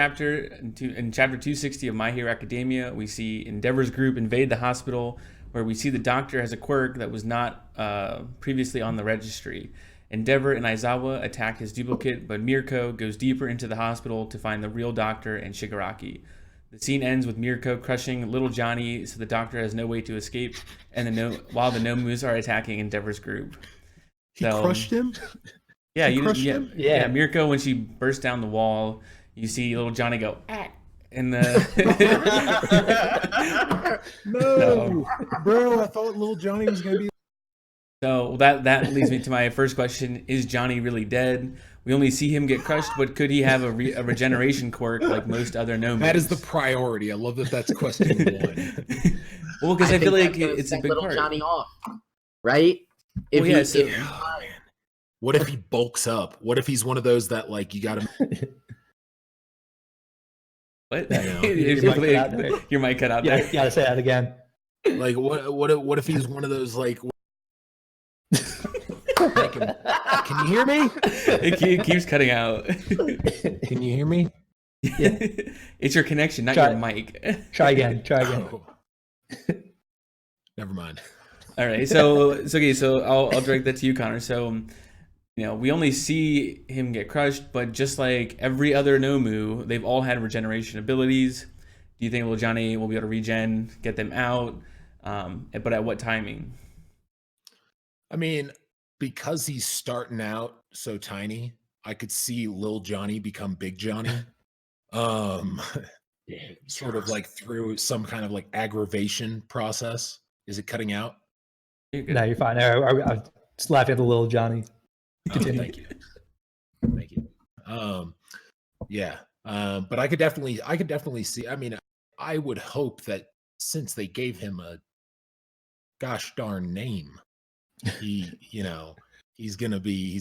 chapter, in chapter 260 of My Hero Academia, we see Endeavor's group invade the hospital, where we see the doctor has a quirk that was not previously on the registry. Endeavor and Aizawa attack his duplicate, but Mirko goes deeper into the hospital to find the real doctor and Shigaraki. The scene ends with Mirko crushing little Johnny, so the doctor has no way to escape, and while the Nomus are attacking Endeavor's group. He crushed him? Yeah, him? Yeah, Mirko, when she burst down the wall, you see little Johnny go, ah, and no, bro, I thought little Johnny was going to be. So that leads me to my first question. Is Johnny really dead? We only see him get crushed, but could he have a regeneration quirk like most other Nomus? That is the priority. I love that that's question one. Well, because I feel like it's a big little part. Johnny off, right? What if he bulks up? What if he's one of those that, like, you got to... What? Your mic cut out there. You gotta say that again. Like, what if he's one of those, like... Can you hear me? It keeps cutting out. Can you hear me? Yeah. It's your connection, not your mic. Try again. Oh. Never mind. All right. So I'll direct that to you, Connor. So, we only see him get crushed, but just like every other Nomu, they've all had regeneration abilities. Do you think little Johnny will be able to regen, get them out? But at what timing? I mean, because he's starting out so tiny, I could see Lil Johnny become Big Johnny. Sort of like through some kind of like aggravation process. Is it cutting out? No, you're fine. I just laughing at the little Johnny. Thank you. Yeah. But I could definitely see. I mean, I would hope that since they gave him a gosh darn name, he's gonna be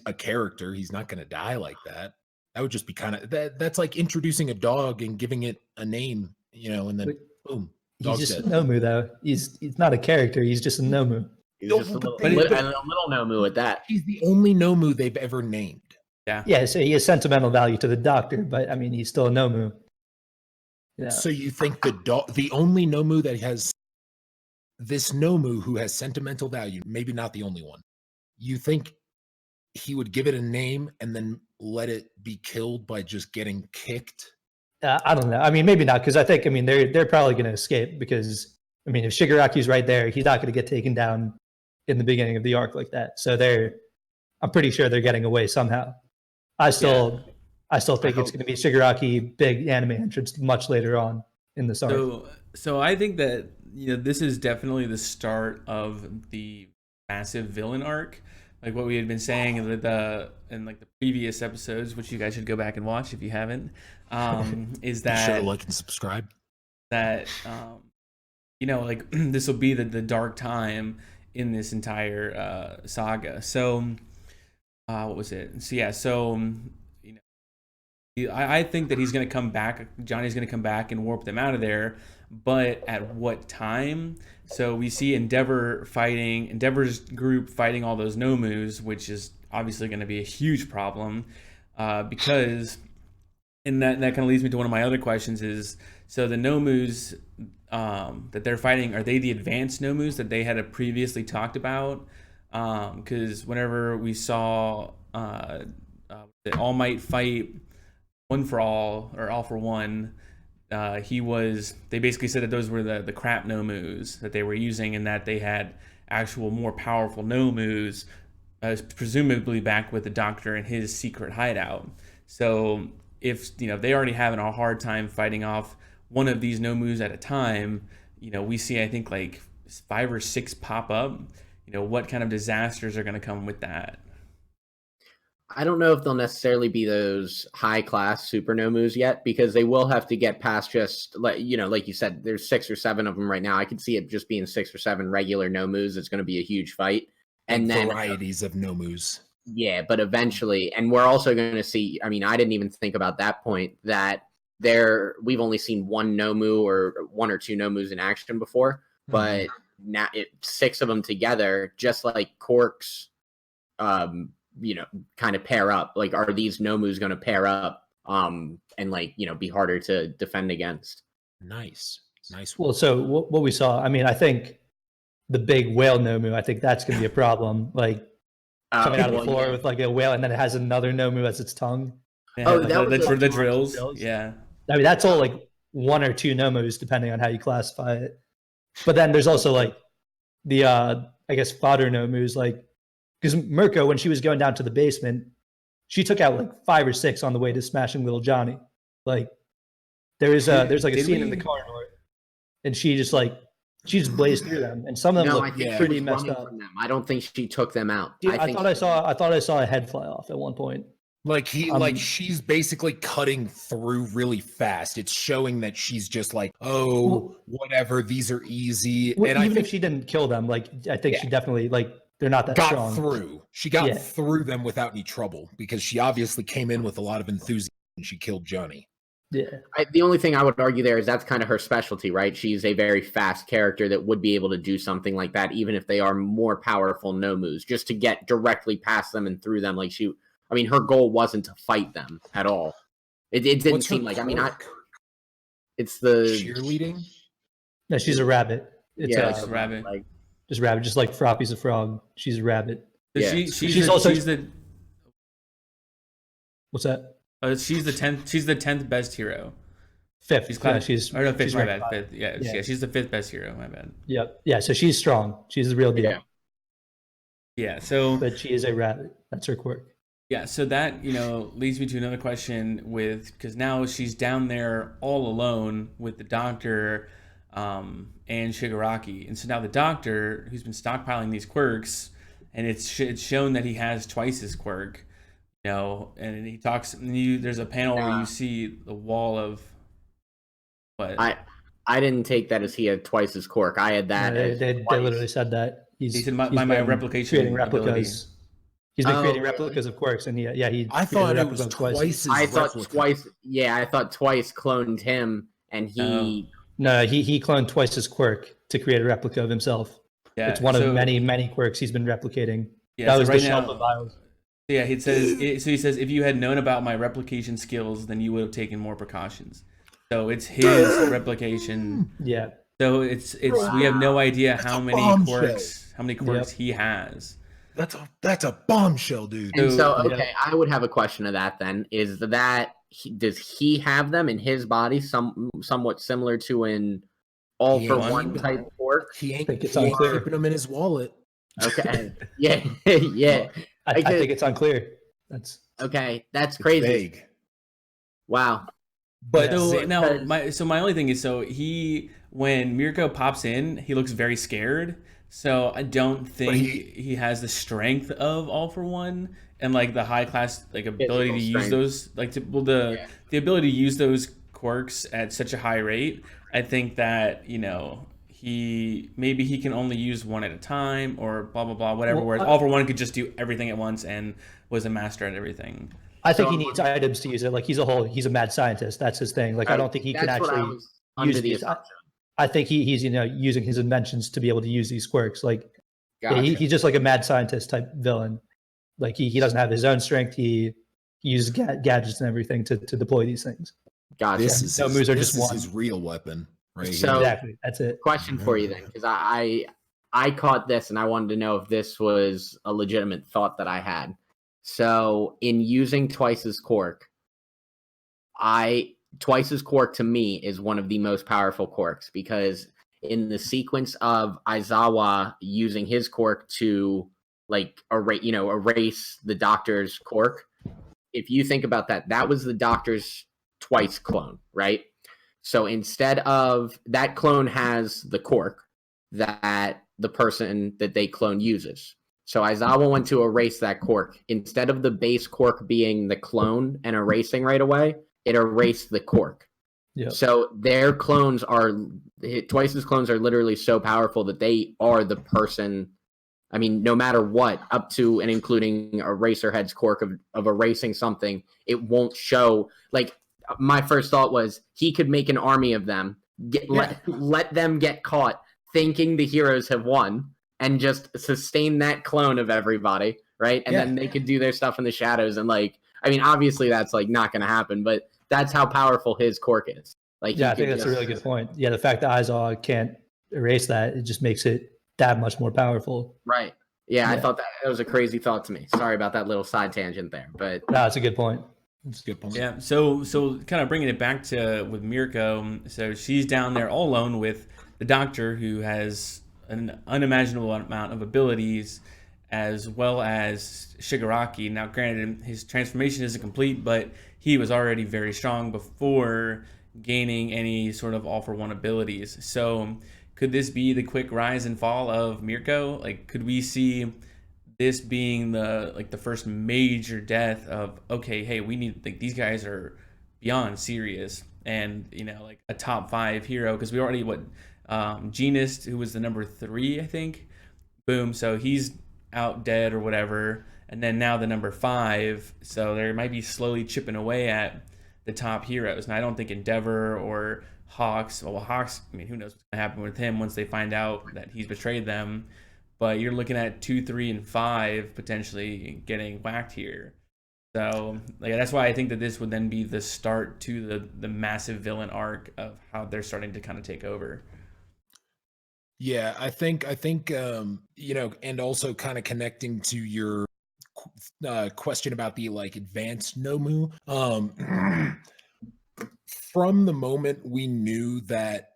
a character. He's not gonna die like that. That would just be kind of that's like introducing a dog and giving it a name, and then boom. He's just dead. A Nomu, though. He's not a character. He's just a Nomu. He's just a little Nomu at that. He's the only Nomu they've ever named. Yeah. Yeah. So he has sentimental value to the doctor, but I mean, he's still a Nomu. Yeah. So you think the only Nomu that has this Nomu who has sentimental value, maybe not the only one, you think he would give it a name and then let it be killed by just getting kicked? I don't know. I mean, maybe not, because they're probably going to escape because, if Shigaraki's right there, he's not going to get taken down in the beginning of the arc like that. So I'm pretty sure they're getting away somehow. I still think it's going to be Shigaraki big anime entrance much later on in this arc. So I think that this is definitely the start of the massive villain arc. Like what we had been saying in the previous episodes, which you guys should go back and watch if you haven't, is that be sure to like and subscribe. That this will be the dark time in this entire saga. So what was it? So yeah, I think that he's going to come back. Johnny's going to come back and warp them out of there. But at what time? So we see Endeavor's group fighting all those Nomus, which is obviously going to be a huge problem because, and that kind of leads me to one of my other questions is, so the Nomus that they're fighting, are they the advanced Nomus that they had previously talked about? Because whenever we saw the All Might fight One for All or All for One, they basically said that those were the crap Nomus that they were using, and that they had actual more powerful Nomus, presumably back with the doctor in his secret hideout. So if they already having a hard time fighting off one of these Nomus at a time, we see I think like 5 or 6 pop up. What kind of disasters are going to come with that? I don't know if they'll necessarily be those high-class super Nomus yet, because they will have to get past just, like you said, there's 6 or 7 of them right now. I could see it just being 6 or 7 regular Nomus. It's going to be a huge fight. And then varieties of Nomus. Yeah, but eventually, and we're also going to see, I didn't even think about that point, that we've only seen one Nomu or 1 or 2 Nomus in action before, but now 6 of them together, just like Cork's, kind of pair up. Like, are these Nomus going to pair up and like, you know, be harder to defend against. Nice. Well, so what we saw, I mean, I think the big whale Nomu, I think that's going to be a problem. Like coming out of the floor with like a whale, and then it has another Nomu as its tongue. Yeah, the drills. Yeah. I mean, that's all like 1 or 2 Nomus, depending on how you classify it. But then there's also like the, I guess, fodder Nomus, like, because Mirko, when she was going down to the basement, she took out like 5 or 6 on the way to smashing little Johnny. Like, there's like a scene in the corridor, and she just blazed through them, and some of them look pretty messed up. I don't think she took them out. I thought I saw a head fly off at one point. Like she's basically cutting through really fast. It's showing that she's just like, whatever, these are easy. Well, and even if she didn't kill them, like I think she definitely, like, they're not that strong. Through. She got through them without any trouble, because she obviously came in with a lot of enthusiasm and she killed Johnny. Yeah. The only thing I would argue there is that's kind of her specialty, right? She's a very fast character that would be able to do something like that, even if they are more powerful Nomus, just to get directly past them and through them. Like I mean, her goal wasn't to fight them at all. It didn't seem like. I mean, it's the cheerleading. No, she's a rabbit. It's a rabbit. Just rabbit, just like Froppy's a frog. She's a rabbit. Yeah. She's the. What's that? She's the 10th. She's the 10th best hero. 5th. She's fifth. She's my bad. 5th. Yeah. She's the 5th best hero. My bad. Yep. Yeah. So she's strong. She's the real deal. Yeah. So. But she is a rabbit. That's her quirk. Yeah, so that, leads me to another question because now she's down there all alone with the doctor and Shigaraki. And so now the doctor, who's been stockpiling these quirks, and it's shown that he has twice his quirk, and he talks, and there's a panel where you see the wall of what? I didn't take that as he had twice his quirk. I had that. They literally said that. He said my replication creating replicas. Ability. He's been creating replicas of quirks, and he I thought it was twice. I thought twice. Yeah, I thought twice cloned him, and he. No, he cloned twice his quirk to create a replica of himself. Yeah, it's one of many quirks he's been replicating. Yeah, that was the shelf of vials. Yeah, he says. He says, if you had known about my replication skills, then you would have taken more precautions. So it's his replication. Yeah. So it's we have no idea how many quirks he has. That's a bombshell, dude. And so, okay, I would have a question to that then. Is that does he have them in his body somewhat similar to an All for One type quirk? He ain't keeping them in his wallet. Okay. Yeah. Yeah. I think it's unclear. That's okay. That's crazy. Vague. Wow. But my only thing is, when Mirko pops in, he looks very scared. So I don't think he has the strength of All for One and like the high class ability to use those the ability to use those quirks at such a high rate. I think that he can only use one at a time or blah blah blah whatever. Whereas All for One could just do everything at once and was a master at everything. I think he needs items to use it. Like he's a mad scientist. That's his thing. Like I don't think he can actually use these. I think he's using his inventions to be able to use these quirks. Like he's just like a mad scientist type villain. Like he doesn't have his own strength. He uses gadgets and everything to deploy these things. Gotcha. This is his real weapon, right? So exactly, that's it. Question for you then, because I caught this and I wanted to know if this was a legitimate thought that I had. So in using Twice's quirk, Twice's quirk to me is one of the most powerful quirks, because in the sequence of Aizawa using his quirk to erase the doctor's quirk, if you think about that was the doctor's Twice clone, right? So instead of that clone has the quirk that the person that they clone uses. So Aizawa went to erase that quirk. Instead of the base quirk being the clone and erasing right away, it erased the quirk. Yep. So their clones Twice's clones are literally so powerful that they are the person. I mean, no matter what, up to and including Eraserhead's quirk of erasing something, it won't show. Like, my first thought was he could make an army of them, let them get caught, thinking the heroes have won, and just sustain that clone of everybody, right? And then they could do their stuff in the shadows and I mean, obviously that's like not going to happen, but that's how powerful his quirk is. Like, yeah, I think that's a really good point. Yeah, the fact that Aizawa can't erase that, it just makes it that much more powerful. Right. Yeah, I thought that was a crazy thought to me. Sorry about that little side tangent there, but no, that's a good point. That's a good point. Yeah. So kind of bringing it back to with Mirko. So she's down there all alone with the doctor, who has an unimaginable amount of abilities, as well as Shigaraki. Now, granted, his transformation isn't complete, but he was already very strong before gaining any sort of all-for-one abilities. So could this be the quick rise and fall of Mirko? Like, could we see this being the first major death of, okay, hey, we need, like, these guys are beyond serious, and like a top 5 hero, because we already Genist, who was the number 3, I think, boom, so he's out dead or whatever, and then now the number 5, so they might be slowly chipping away at the top heroes. And I don't think Endeavor or Hawks, well, Hawks, I mean, who knows what's going to happen with him once they find out that he's betrayed them, but you're looking at 2, 3, and 5 potentially getting whacked here. So that's why I think that this would then be the start to the massive villain arc of how they're starting to kind of take over. Yeah, I think and also kind of connecting to your question about the like advanced Nomu. From the moment we knew that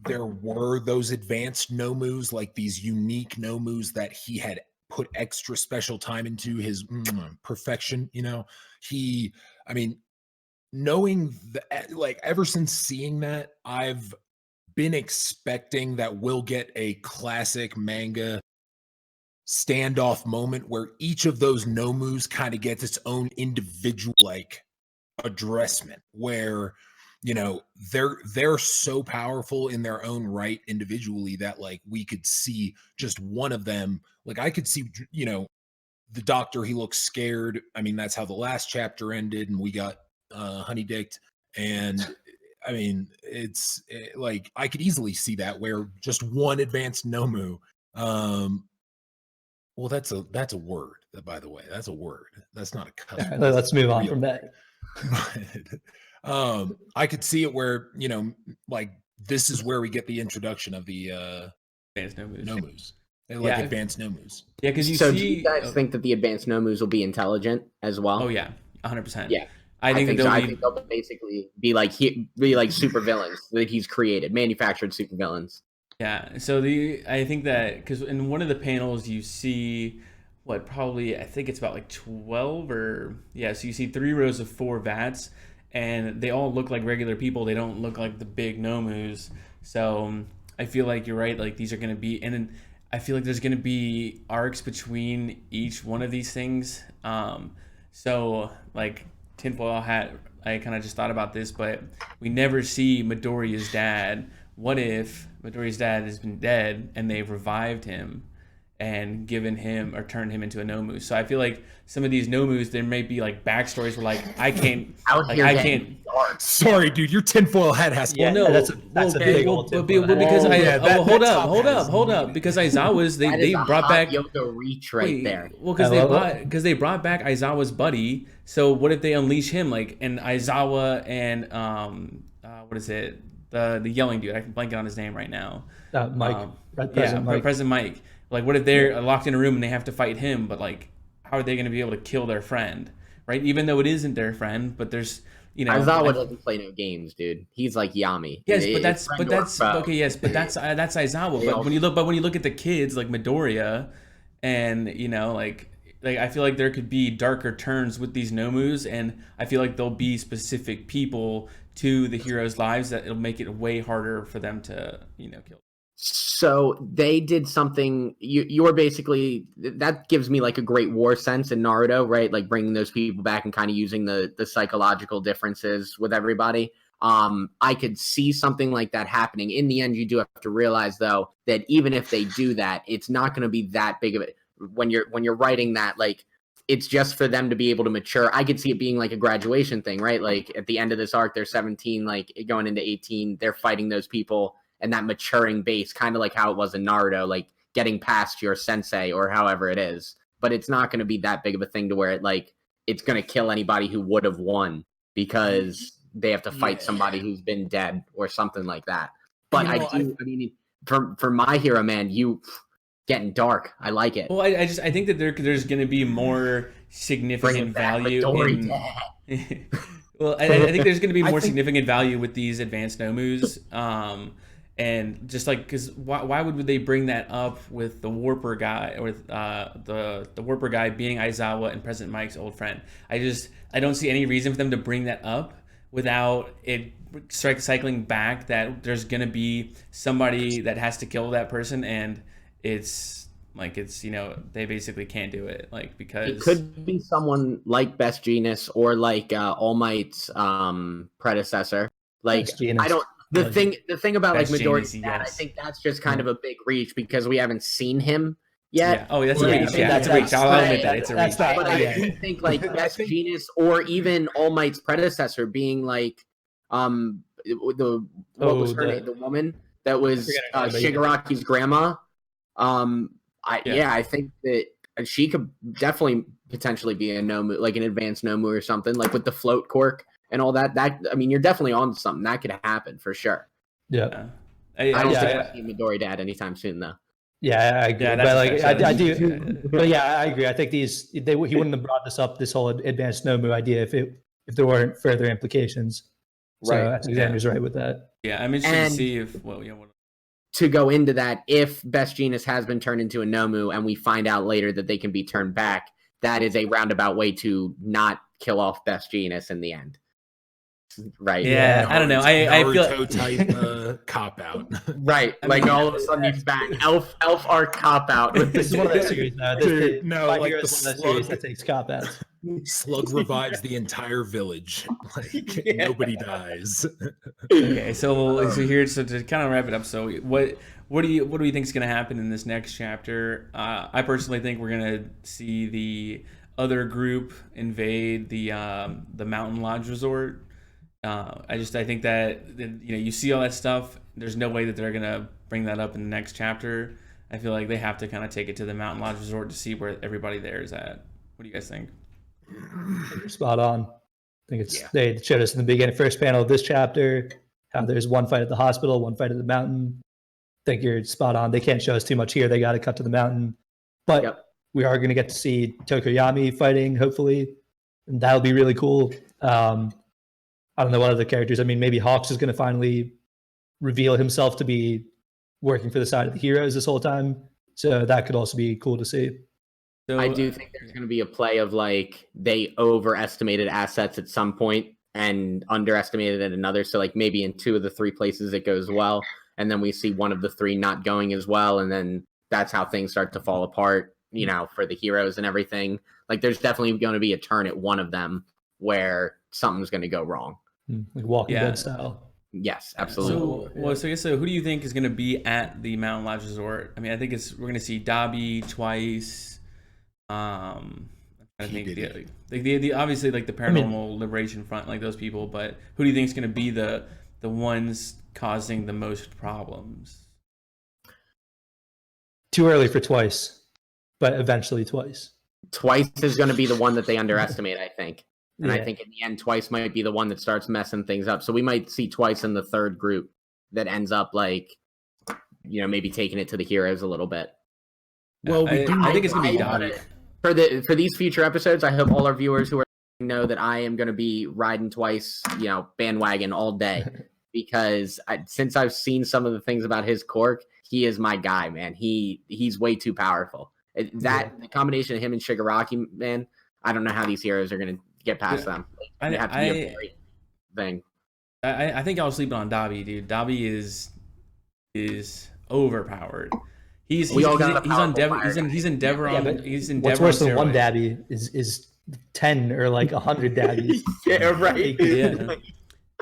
there were those advanced Nomus, like these unique Nomus that he had put extra special time into his perfection, knowing that, like, ever since seeing that, I've been expecting that we'll get a classic manga standoff moment where each of those Nomus kind of gets its own individual like addressment, where they're so powerful in their own right individually that like we could see just one of them. Like I could see the doctor, he looks scared. I mean, that's how the last chapter ended, and we got honeydicked. And I mean, it's like I could easily see that where just one advanced Nomu. Well, that's a word. By the way, that's a word. That's not a cuss word. Let's move on from that. But I could see it where like this is where we get the introduction of the advanced Nomus. Like advanced Nomus. Yeah, because do you guys think that the advanced Nomus will be intelligent as well? Oh yeah, 100%. Yeah, I think they'll basically be like super villains that he's created, manufactured super villains. Yeah, so I think that because in one of the panels you see I think it's about like 12 or so you see 3 rows of 4 vats, and they all look like regular people. They don't look like the big Nomus. So I feel like you're right. Like these are going to be, and then I feel like there's going to be arcs between each one of these things. So like tinfoil hat, I kind of just thought about this, but we never see Midoriya's dad. What if Midoriya's dad has been dead and they've revived him and given him or turned him into a Nomu? So I feel like some of these Nomus, there may be like backstories where like I can't. Sorry, dude, your tinfoil hat has. Yeah, no, that's a big old tinfoil hat. Because hold up, because Aizawa's they brought back Yoga reach right there. Well, because they brought back Aizawa's buddy. So what if they unleash him, like, and Aizawa and what is it? The yelling dude, I can blank on his name right now. Mike. President Mike. Like, what if they're locked in a room and they have to fight him? But like, how are they going to be able to kill their friend, right? Even though it isn't their friend, but there's Aizawa doesn't play no games, dude. He's like Yami. Yes, but that's okay. Yes, but that's Aizawa. But when you look at the kids like Midoriya, and like I feel like there could be darker turns with these Nomus, and I feel like there'll be specific people to the heroes' lives that it'll make it way harder for them to kill. So they did something. You're basically, that gives me like a Great War sense in Naruto, right? Like bringing those people back and kind of using the psychological differences with everybody. I could see something like that happening. In the end, you do have to realize though that even if they do that, it's not going to be that big of it. When you're writing that, like, it's just for them to be able to mature. I could see it being like a graduation thing, right? Like at the end of this arc, they're 17, like going into 18, they're fighting those people, and that maturing base, kind of like how it was in Naruto, like getting past your sensei or however it is. But it's not going to be that big of a thing to where it's going to kill anybody who would have won because they have to fight somebody who's been dead or something like that. But I mean, for My Hero, man, you getting dark. I like it. Well, I think that there's going to be more significant value in. Well, I think there's going to be more significant value with these advanced Nomus. And just like, because why would they bring that up with the Warper guy, or with the Warper guy being Aizawa and President Mike's old friend? I don't see any reason for them to bring that up without it cycling back that there's gonna be somebody that has to kill that person, and it's they basically can't do it, like, because it could be someone like Best Genius or like All Might's predecessor. Like, I don't. The thing about like Midori's dad, I think that's just kind of a big reach because we haven't seen him yet. Yeah. Oh, that's a reach. Yeah, that's a reach. I'll admit that it's a reach. But I do think like Best Genius or even All Might's predecessor being like what was her name? The woman that was Shigaraki's grandma. I think that she could definitely potentially be a Nomu, like an advanced Nomu or something, like with the float quirk and all that. I mean, you're definitely on something that could happen for sure. Yeah, I don't think I see Midori dad anytime soon, though. Yeah, I agree. Yeah, but like, I do. But yeah, I agree. I think he wouldn't have brought this whole advanced Nomu idea if there weren't further implications. So Alexander's right with that. Yeah, I'm interested to see if to go into that, if Best Genius has been turned into a Nomu and we find out later that they can be turned back, that is a roundabout way to not kill off Best Genius in the end. Right. Yeah, I don't know. I feel type cop out. Right. Like all of a sudden he's back. Elf arc cop out. This is one of those series now. Dude, no, My like Hero is one of those series that takes cop outs. Slug revives the entire village. Like nobody dies. Okay, so to kind of wrap it up. So what do you think is going to happen in this next chapter? I personally think we're going to see the other group invade the Mountain Lodge Resort. I think that you see all that stuff. There's no way that they're gonna bring that up in the next chapter. I feel like they have to kind of take it to the Mountain Lodge Resort to see where everybody there is at. What do you guys think? You're spot on. I think they showed us in the beginning, first panel of this chapter, how there's one fight at the hospital, one fight at the mountain. I think you're spot on. They can't show us too much here. They got to cut to the mountain, but we are going to get to see Tokoyami fighting, hopefully, and that'll be really cool. I don't know what other characters. I mean, maybe Hawks is going to finally reveal himself to be working for the side of the heroes this whole time. So that could also be cool to see. So, I do think there's going to be a play of like they overestimated assets at some point and underestimated at another. So like maybe in 2 of the 3 places it goes well, and then we see one of the 3 not going as well, and then that's how things start to fall apart, for the heroes and everything. Like there's definitely going to be a turn at one of them where something's going to go wrong. Like Walking Dead style. Yes, absolutely. So who do you think is going to be at the Mountain Lodge Resort? I mean, I think we're going to see Dabi twice. I think the obviously like the Paranormal Liberation Front, like those people. But who do you think is going to be the ones causing the most problems? Too early for twice, but eventually twice. Twice is going to be the one that they underestimate, I think. And I think in the end, Twice might be the one that starts messing things up. So we might see Twice in the third group that ends up like, maybe taking it to the heroes a little bit. Well, I think it's going to be Dabi. For these future episodes, I hope all our viewers who are know that I am going to be riding Twice, bandwagon all day. Because since I've seen some of the things about his quirk, he is my guy, man. He's way too powerful. The combination of him and Shigaraki, man, I don't know how these heroes are going to get past them. They have to be a great thing. I think I'll sleep on Dabi, dude. Dabi is overpowered. He's on Endeavor. He's Endeavor on. He's Endeavor. What's worse than one Dabi is 10 or like 100 Dabbies. Yeah, right. Yeah.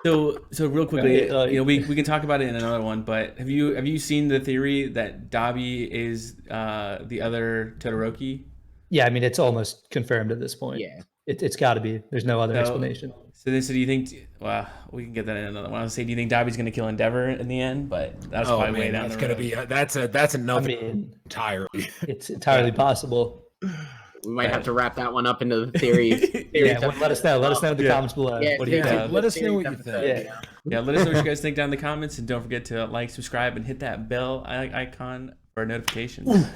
So real quickly, we can talk about it in another one. But have you seen the theory that Dabi is the other Todoroki? Yeah, I mean it's almost confirmed at this point. Yeah. It's got to be. There's no other explanation. So do you think? Well, we can get that in another one. I was say, do you think Dabi's going to kill Endeavor in the end? But that's probably way down the road. That's another. Entirely. It's entirely possible. We might have to wrap that one up into the theory. Yeah, let us know. Let us know in the comments below. Yeah, What do you think? Let us know what you think. Yeah, let us know what you guys think down in the comments, and don't forget to like, subscribe, and hit that bell icon for notifications.